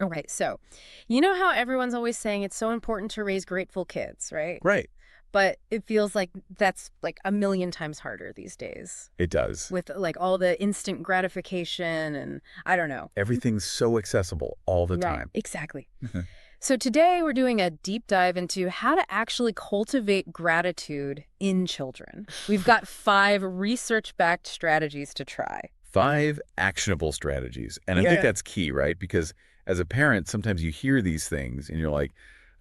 All right. So, you know how everyone's always saying it's so important to raise grateful kids, right? Right. But it feels like that's like a million times harder these days It does. with like all the instant gratification and I don't know. Everything's so accessible all the Right. time. Exactly. So today we're doing a deep dive into how to actually cultivate gratitude in children. We've got 5 research-backed strategies to try. 5 actionable strategies. And I think Yeah. that's key, right? Because as a parent, sometimes you hear these things and you're like,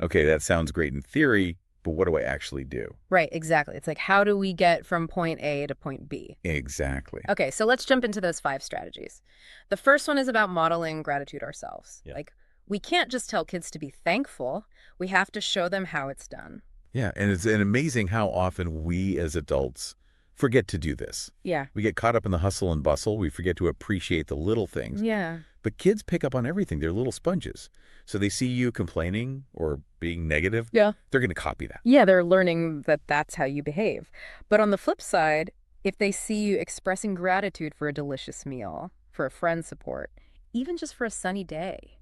okay, that sounds great in theory, but what do I actually do? Right, exactly. It's like, how do we get from point A to point B? Exactly. Okay, so let's jump into those 5 strategies. The first one is about modeling gratitude ourselves. Yeah. Like, we can't just tell kids to be thankful. We have to show them how it's done. Yeah. And it's amazing how often we as adults forget to do this. Yeah. We get caught up in the hustle and bustle. We forget to appreciate the little things. Yeah. But kids pick up on everything. They're little sponges. So they see you complaining or being negative. Yeah. They're going to copy that. Yeah, they're learning that that's how you behave. But on the flip side, if they see you expressing gratitude for a delicious meal, for a friend's support, even just for a sunny day,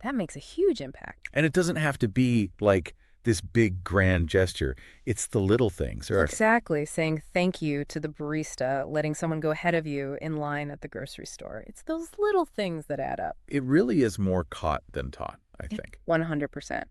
that makes a huge impact. And it doesn't have to be like this big grand gesture. It's the little things. Exactly. Saying thank you to the barista, letting someone go ahead of you in line at the grocery store. It's those little things that add up. It really is more caught than taught, I think. 100%.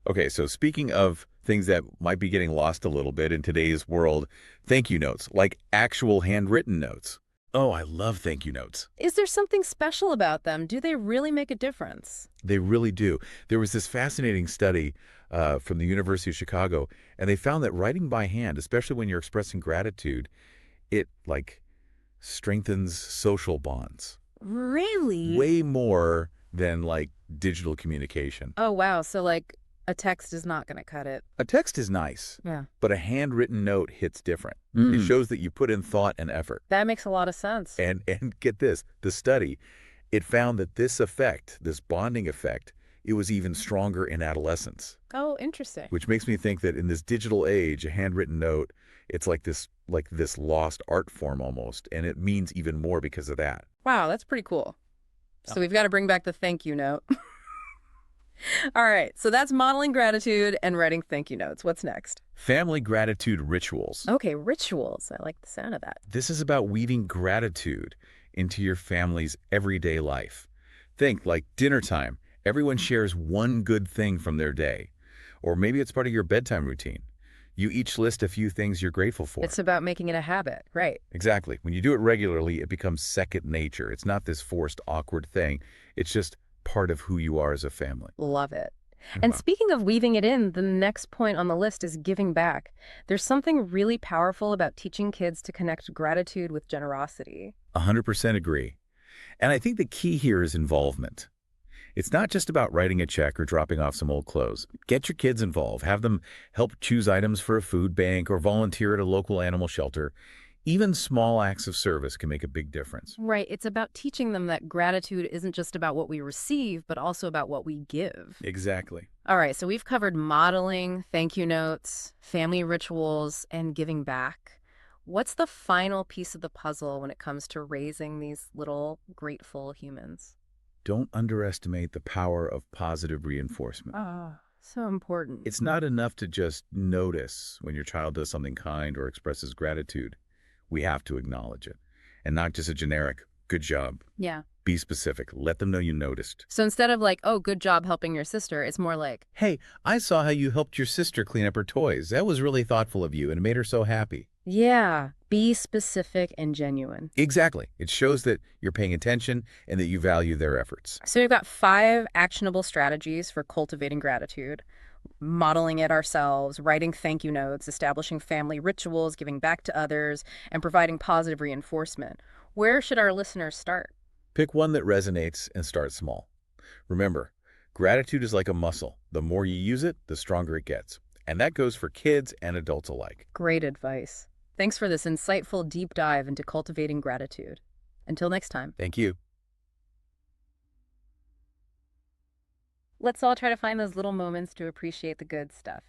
Okay, so speaking of things that might be getting lost a little bit in today's world, thank you notes, like actual handwritten notes. Oh, I love thank you notes. Is there something special about them? Do they really make a difference? They really do. There was this fascinating study from the University of Chicago, and they found that writing by hand, especially when you're expressing gratitude, it like strengthens social bonds Really? way more than like digital communication. Oh, wow. So, like, a text is not going to cut it. A text is nice, Yeah. but a handwritten note hits different. It Mm. shows that you put in thought and effort. That makes a lot of sense. And get this, the study, it found that this effect, this bonding effect, it was even stronger in adolescence, Oh, interesting. which makes me think that in this digital age, a handwritten note, it's like this lost art form almost, and it means even more because of that. Wow, that's pretty cool. So Oh. we've got to bring back the thank you note. All right. So that's modeling gratitude and writing thank you notes. What's next? Family gratitude rituals. Okay, rituals. I like the sound of that. This is about weaving gratitude into your family's everyday life. Think like dinner time. Everyone shares one good thing from their day. Or maybe it's part of your bedtime routine. You each list a few things you're grateful for. It's about making it a habit, right? Exactly. When you do it regularly, it becomes second nature. It's not this forced, awkward thing. It's just part of who you are as a family. Love it. And Wow. speaking of weaving it in, the next point on the list is giving back. There's something really powerful about teaching kids to connect gratitude with generosity. 100% agree. And I think the key here is involvement. It's not just about writing a check or dropping off some old clothes. Get your kids involved. Have them help choose items for a food bank or volunteer at a local animal shelter. Even small acts of service can make a big difference. Right. It's about teaching them that gratitude isn't just about what we receive, but also about what we give. Exactly. All right. So we've covered modeling, thank you notes, family rituals, and giving back. What's the final piece of the puzzle when it comes to raising these little grateful humans? Don't underestimate the power of positive reinforcement. Oh, so important. It's not enough to just notice when your child does something kind or expresses gratitude. We have to acknowledge it. And not just a generic, good job. Yeah. Be specific. Let them know you noticed. So instead of like, oh, good job helping your sister, it's more like, Hey, I saw how you helped your sister clean up her toys. That was really thoughtful of you and it made her so happy. yeah, be specific and genuine. Exactly. It shows that you're paying attention and that you value their efforts. So we've got 5 actionable strategies for cultivating gratitude: modeling it ourselves, writing thank you notes, establishing family rituals, giving back to others, and providing positive reinforcement. Where should our listeners start? Pick one that resonates and start small. Remember, gratitude is like a muscle. The more you use it, the stronger it gets. And that goes for kids and adults alike. Great advice. Thanks for this insightful deep dive into cultivating gratitude. Until next time, Thank you. let's all try to find those little moments to appreciate the good stuff.